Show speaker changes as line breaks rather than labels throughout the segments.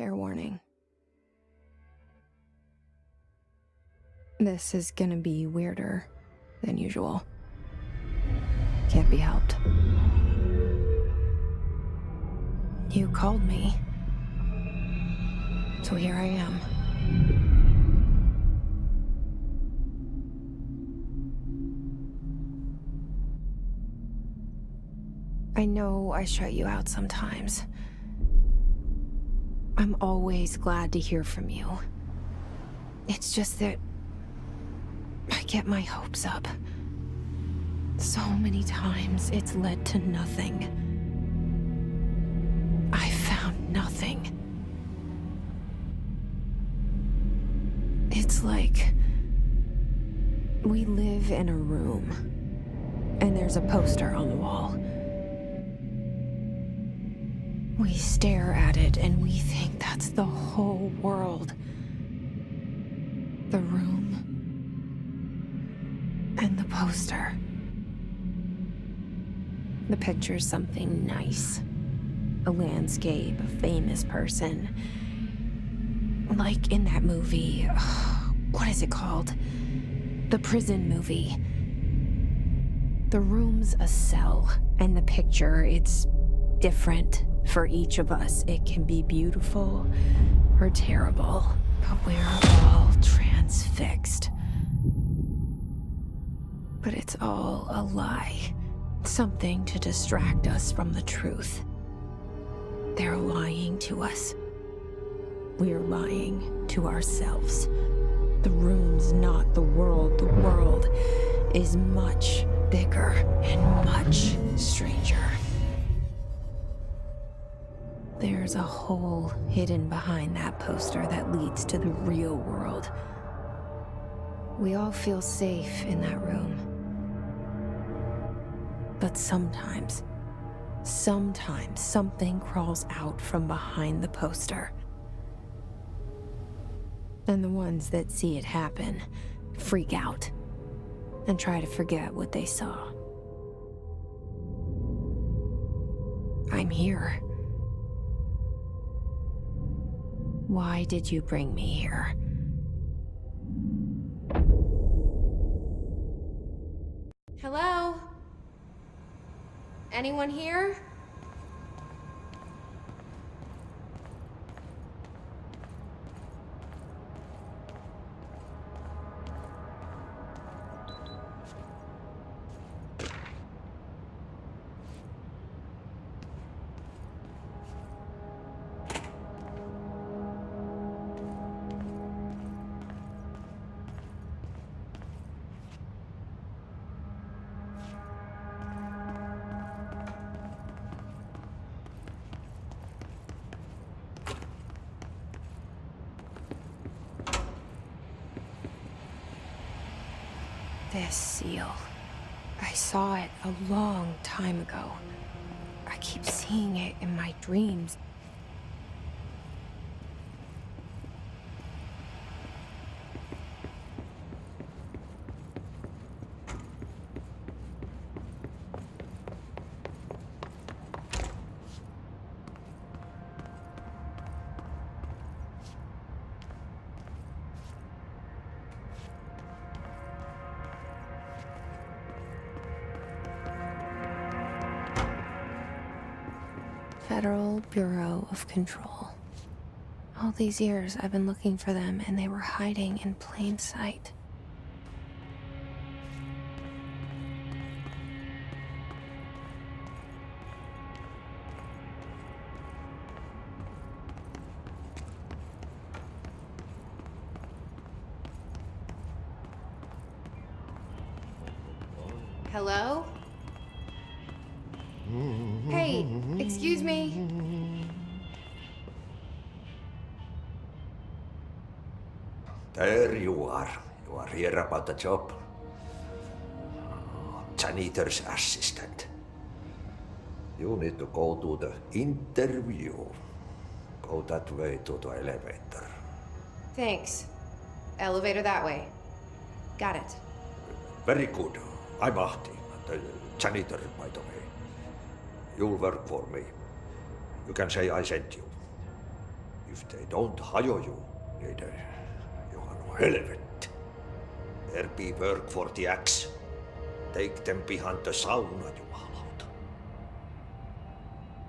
Fair warning. This is gonna be weirder than usual. Can't be helped. You called me. So here I am. I know I shut you out sometimes. I'm always glad to hear from you. It's just that I get my hopes up. So many times it's led to nothing. I found nothing. It's like we live in a room, and there's a poster on the wall. We stare at it and we think that's the whole world. The room and the poster. The picture's something nice. A landscape, a famous person. Like in that movie, what is it called? The prison movie. The room's a cell, and the picture, it's different for each of us. It can be beautiful or terrible, but we're all transfixed. But it's all a lie. Something to distract us from the truth. They're lying to us. We're lying to ourselves. The room's not the world. The world is much bigger and much stranger. There's a hole hidden behind that poster that leads to the real world. We all feel safe in that room. But sometimes something crawls out from behind the poster. And the ones that see it happen freak out and try to forget what they saw. I'm here. Why did you bring me here? Hello? Anyone here? This seal. I saw it a long time ago. I keep seeing it in my dreams. Federal Bureau of Control. All these years I've been looking for them and they were hiding in plain sight. Hello? Hey, excuse me.
There you are. You are here about the job. Janitor's assistant. You need to go to the interview. Go that way to the elevator.
Thanks. Elevator that way. Got it.
Very good. I'm Ahti, the janitor, by the way. You'll work for me. You can say I sent you. If they don't hire you, neither you are no helvet. There be work for the axe. Take them behind the sauna, jumalauta.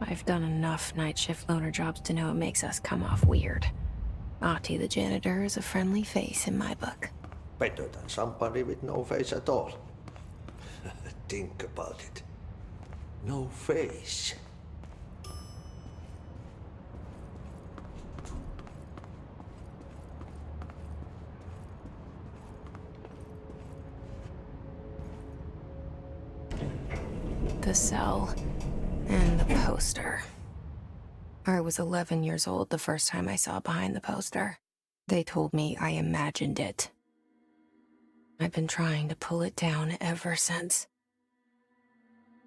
I've done enough night shift loner jobs to know it makes us come off weird. Ahti the janitor is a friendly face in my book.
Better than somebody with no face at all. Think about it. No face.
The cell and the poster. I was 11 years old the first time I saw behind the poster. They told me I imagined it. I've been trying to pull it down ever since.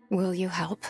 Will you help?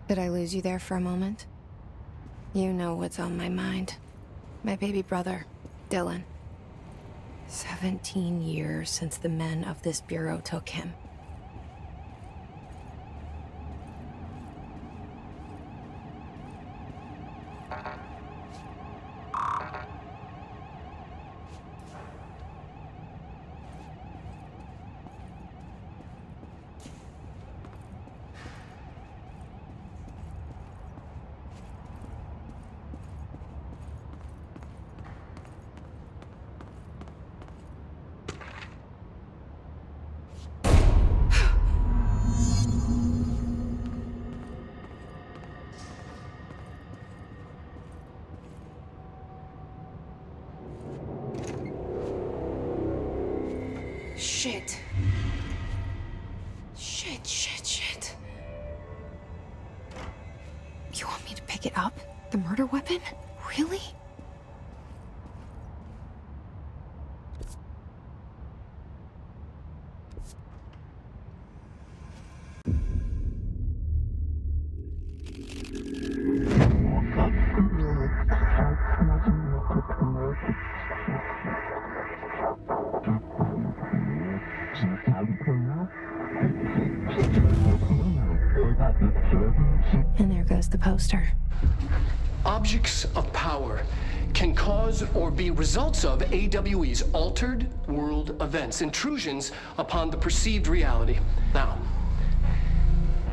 Did I lose you there for a moment? You know what's on my mind. My baby brother, Dylan. 17 years since the men of this bureau took him. Shit. Shit. You want me to pick it up? The murder weapon? Really? And there goes the poster.
Objects of power can cause or be results of AWE's altered world events, intrusions upon the perceived reality. Now,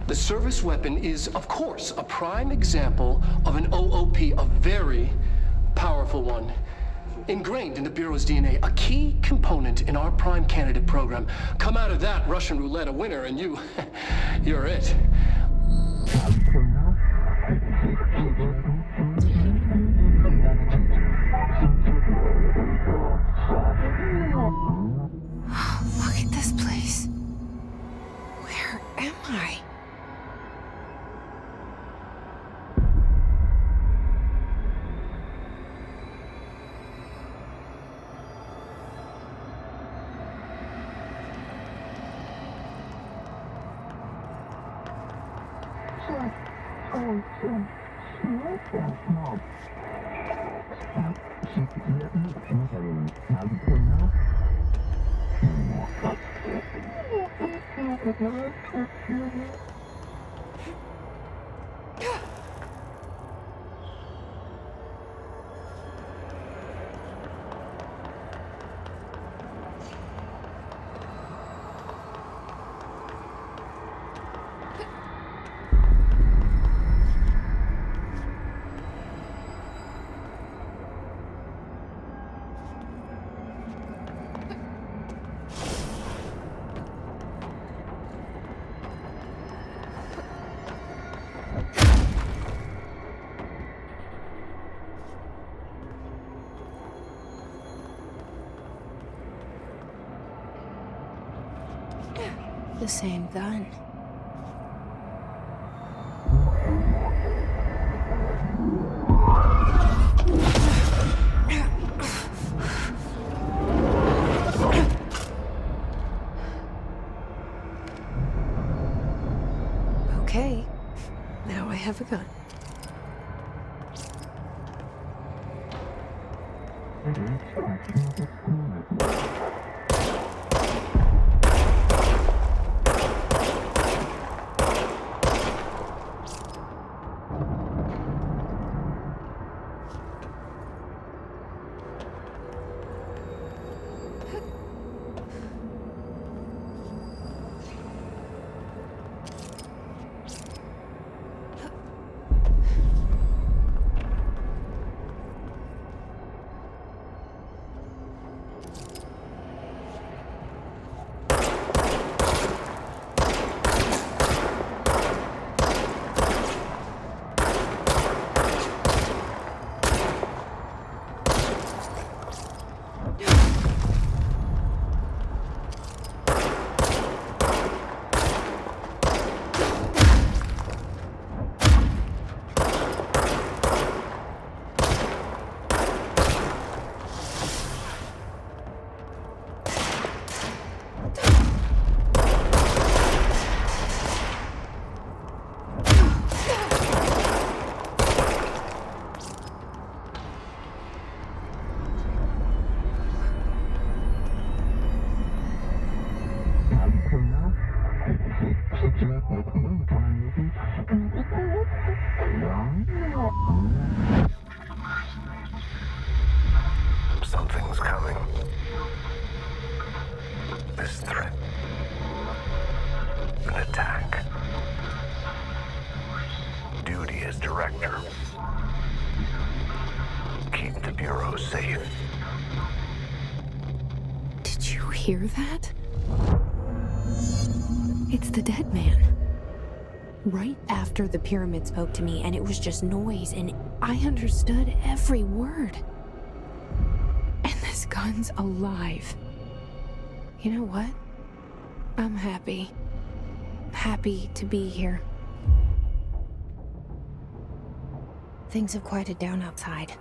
the service weapon is, of course, a prime example of an OOP, a very powerful one. Ingrained in the Bureau's DNA, a key component in our prime candidate program. Come out of that Russian roulette a winner and you're it.
Look at this place. Where am I? The same gun. Okay, now I have a gun.
Something's coming. This threat. An attack. Duty as director. Keep the Bureau safe.
Did you hear that? It's the dead man. Right after the pyramid spoke to me, and it was just noise, and I understood every word. And this gun's alive. You know what? I'm happy. Happy to be here. Things have quieted down outside.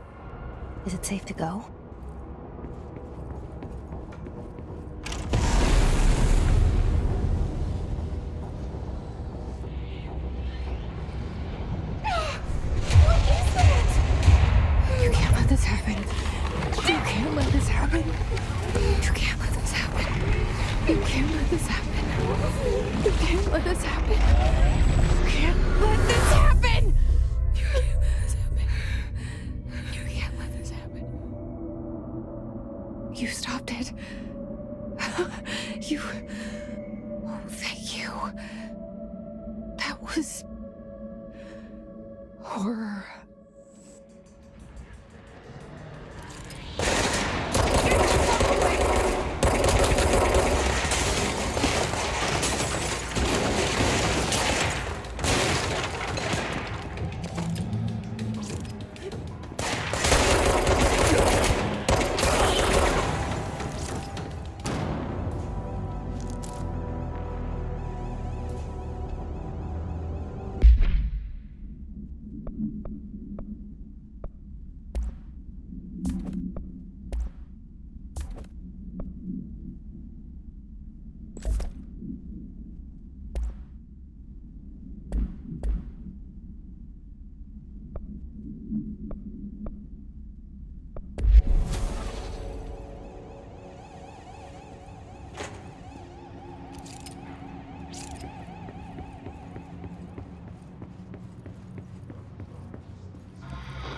Is it safe to go? You can't let this happen. You can't let this happen. You can't let this happen. You can't let this happen. You can't let this happen. You can't let this happen. You can't let this happen. You can't let this happen. You stopped it. You... Oh, thank you. That was... horror.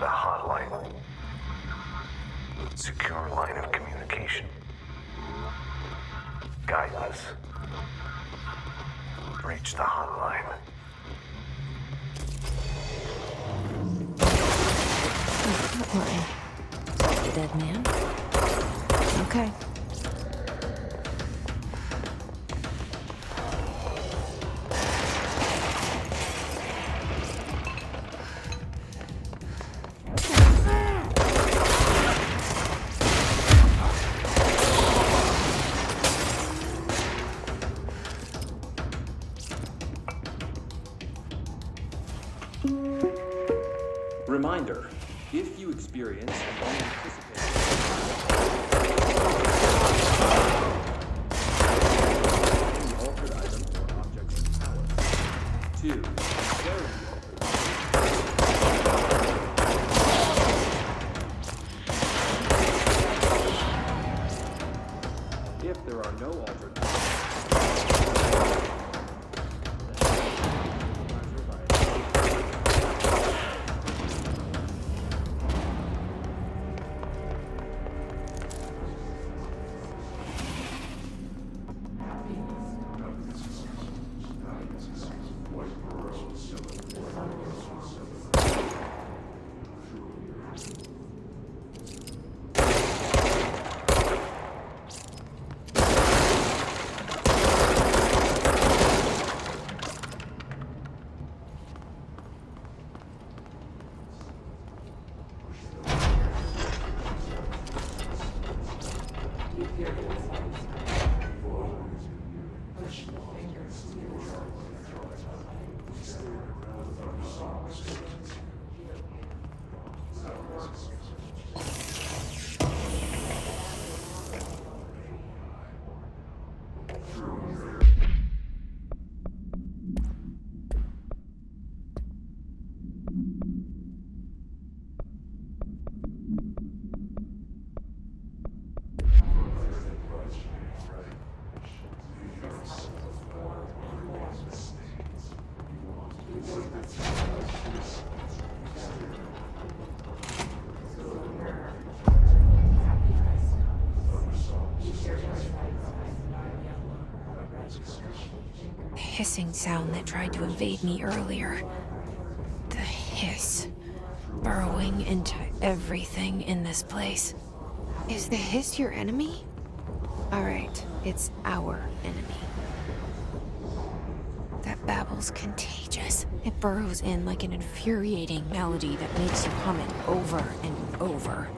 The hotline. Secure line of communication. Guide us. Reach the hotline.
Hotline. The dead man? Okay.
Reminder, if you experience an unanticipated any altered items or objects of power. 2. Declaring the altered. If there are no altered
hissing sound that tried to invade me earlier. The hiss, burrowing into everything in this place. Is the hiss your enemy? Alright, it's our enemy. That babble's contagious. It burrows in like an infuriating melody that makes you hum it over and over.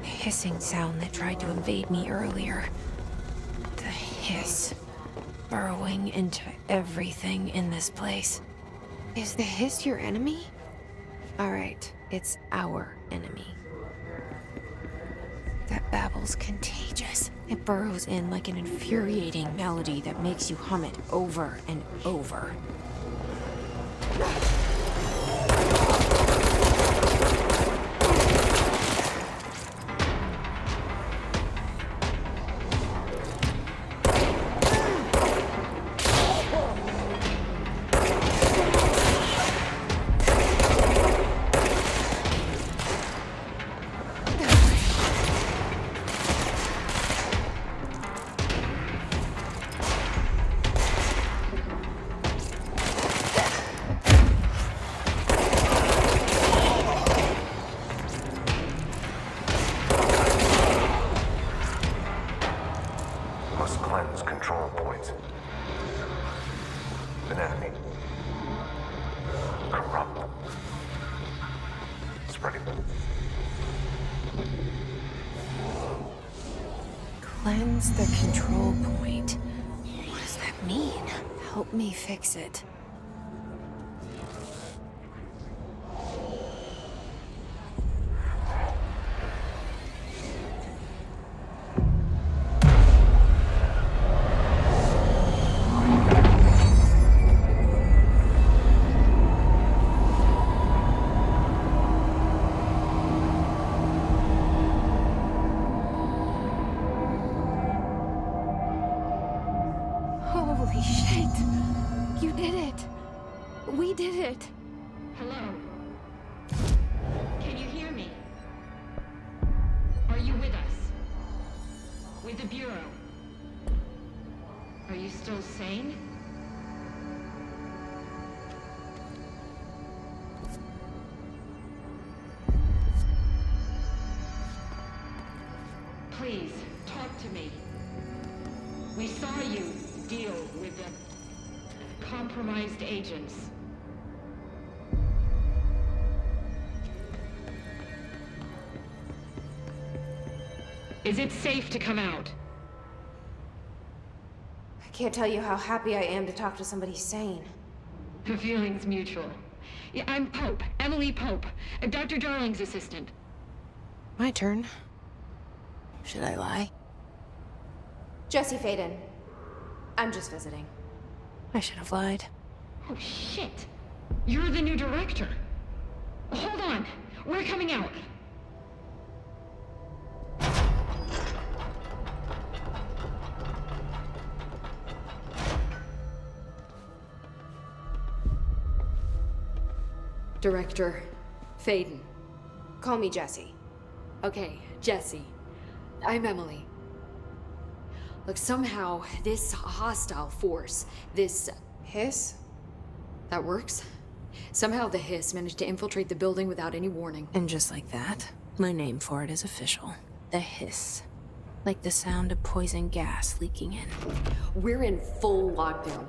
Hissing sound that tried to invade me earlier. The hiss, burrowing into everything in this place. Is the hiss your enemy? Alright, it's our enemy. That babble's contagious. It burrows in like an infuriating melody that makes you hum it over and over.
Must cleanse control points. An enemy. Corrupt. Spreading.
Cleanse the control point. What does that mean? Help me fix it. Holy shit! You did it! We did it!
Hello? Can you hear me? Are you with us? With the Bureau? Are you still sane? Please, talk to me. We saw you deal with the compromised agents. Is it safe to come out?
I can't tell you how happy I am to talk to somebody sane.
The feeling's mutual. Yeah, I'm Pope, Emily Pope, Dr. Darling's assistant.
My turn. Should I lie? Jesse Faden. I'm just visiting. I should have lied.
Oh, shit. You're the new director. Hold on. We're coming out.
Director Faden.
Call me Jesse.
Okay, Jesse. I'm Emily. Look, somehow this hostile force, this...
Hiss?
that works? Somehow the Hiss managed to infiltrate the building without any warning.
And just like that, my name for it is official. The Hiss. Like the sound of poison gas leaking in.
We're in full lockdown.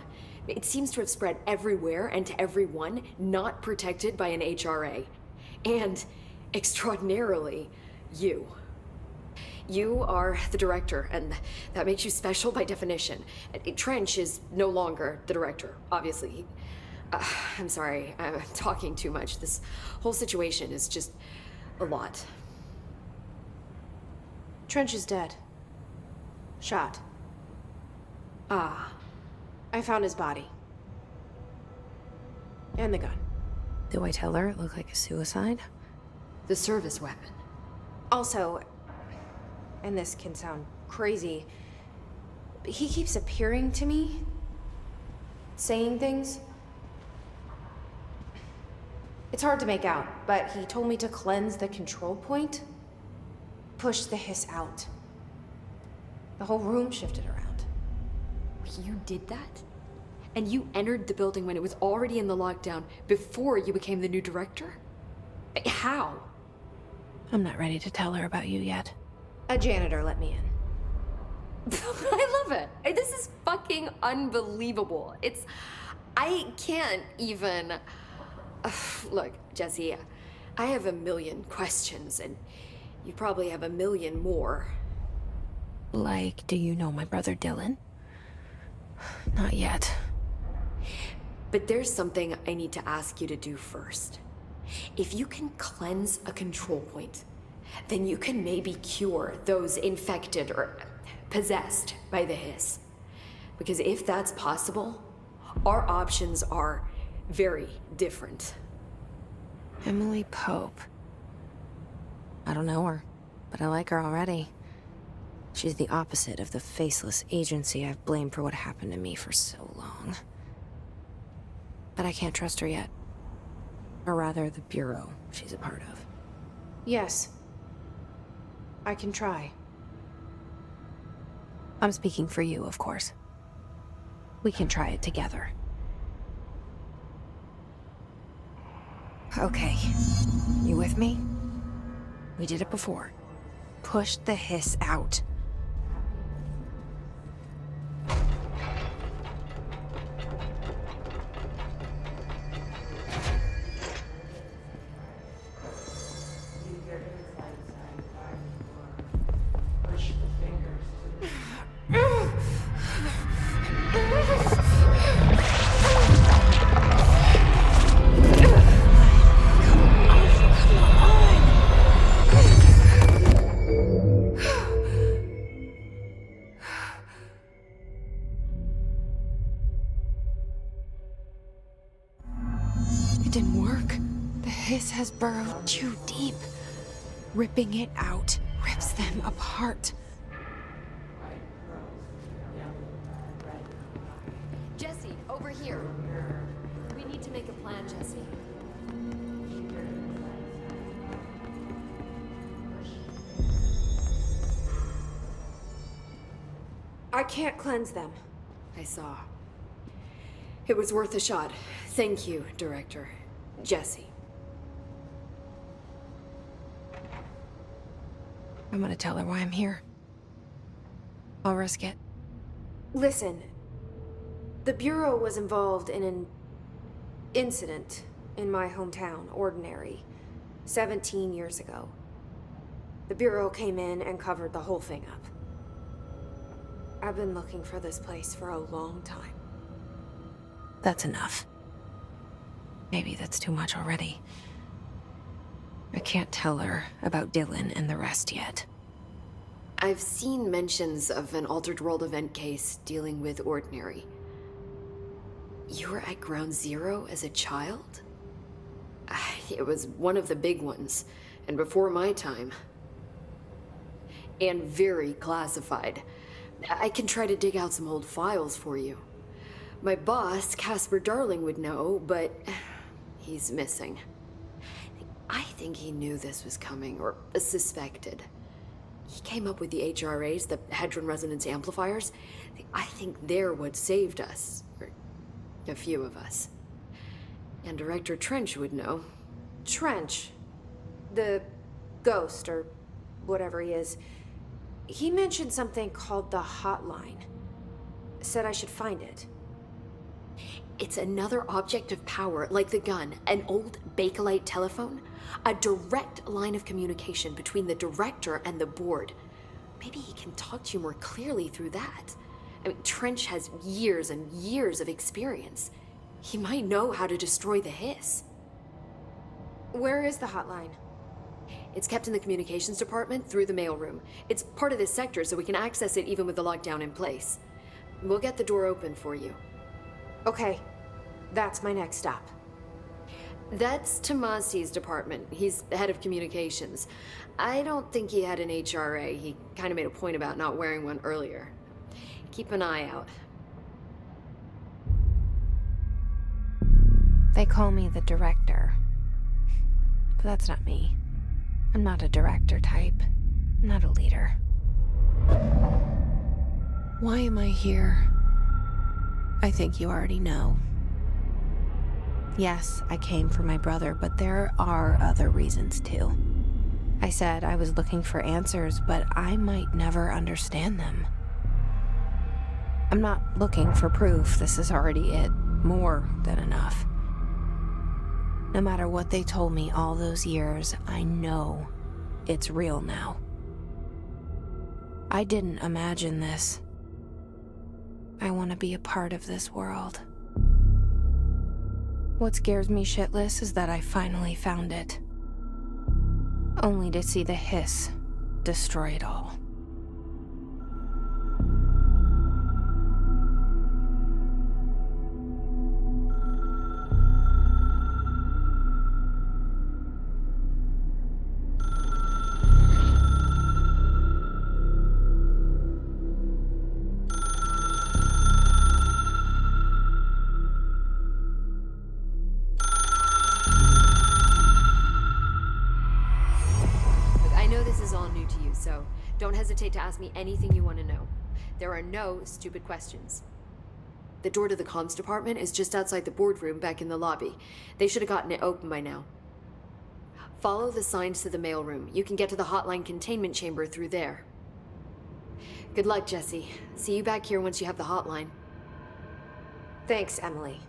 It seems to have spread everywhere and to everyone not protected by an HRA. And, extraordinarily, you. You are the director, and that makes you special by definition. Trench is no longer the director, obviously. I'm sorry, I'm talking too much. This whole situation is just a lot.
Trench is dead. Shot.
Ah.
I found his body. And the gun. Do I tell her it looked like a suicide?
The service weapon.
Also, and this can sound crazy, but he keeps appearing to me, saying things. It's hard to make out, but he told me to cleanse the control point, push the Hiss out. The whole room shifted around.
You did that? And you entered the building when it was already in the lockdown before you became the new director? How?
I'm not ready to tell her about you yet. A janitor let me in.
I love it. This is fucking unbelievable. I can't even... Look, Jesse, I have a million questions, and you probably have a million more.
Like, do you know my brother Dylan? Not yet.
But there's something I need to ask you to do first. If you can cleanse a control point, then you can maybe cure those infected or possessed by the Hiss. Because if that's possible, our options are very different.
Emily Pope. I don't know her, but I like her already. She's the opposite of the faceless agency I've blamed for what happened to me for so long. But I can't trust her yet. Or rather, the Bureau she's a part of. Yes. I can try. I'm speaking for you, of course. We can try it together. Okay. You with me? We did it before. Push the Hiss out. It didn't work. The hiss has burrowed too deep. Ripping it out rips them apart.
Jesse, over here. We need to make a plan, Jesse.
I can't cleanse them.
I saw. It was worth a shot. Thank you, Director. Jesse.
I'm gonna tell her why I'm here. I'll risk it.
Listen, the Bureau was involved in an incident in my hometown, Ordinary, 17 years ago. The Bureau came in and covered the whole thing up. I've been looking for this place for a long time.
That's enough. Maybe that's too much already. I can't tell her about Dylan and the rest yet.
I've seen mentions of an Altered World event case dealing with Ordinary. You were at Ground Zero as a child? It was one of the big ones, and before my time. And very classified. I can try to dig out some old files for you. My boss, Casper Darling, would know, but he's missing. I think he knew this was coming, or suspected. He came up with the HRAs, the Hadron Resonance Amplifiers. I think they're what saved us, or a few of us. And Director Trench would know.
Trench, the ghost, or whatever he is, he mentioned something called the Hotline. Said I should find it.
It's another object of power, like the gun, an old Bakelite telephone. A direct line of communication between the director and the board. Maybe he can talk to you more clearly through that. I mean, Trench has years and years of experience. He might know how to destroy the hiss.
Where is the hotline?
It's kept in the communications department through the mailroom. It's part of this sector, so we can access it even with the lockdown in place. We'll get the door open for you.
Okay, that's my next stop.
That's Tomasi's department. He's the head of communications. I don't think he had an HRA. He kind of made a point about not wearing one earlier. Keep an eye out.
They call me the director. But that's not me. I'm not a director type. I'm not a leader. Why am I here? I think you already know. Yes, I came for my brother, but there are other reasons too. I said I was looking for answers, but I might never understand them. I'm not looking for proof. This is already it. More than enough. No matter what they told me all those years, I know it's real now. I didn't imagine this. I want to be a part of this world. What scares me shitless is that I finally found it. Only to see the hiss destroy it all.
So don't hesitate to ask me anything you want to know. There are no stupid questions. The door to the comms department is just outside the boardroom back in the lobby. They should have gotten it open by now. Follow the signs to the mailroom. You can get to the hotline containment chamber through there. Good luck, Jesse. See you back here once you have the hotline.
Thanks, Emily.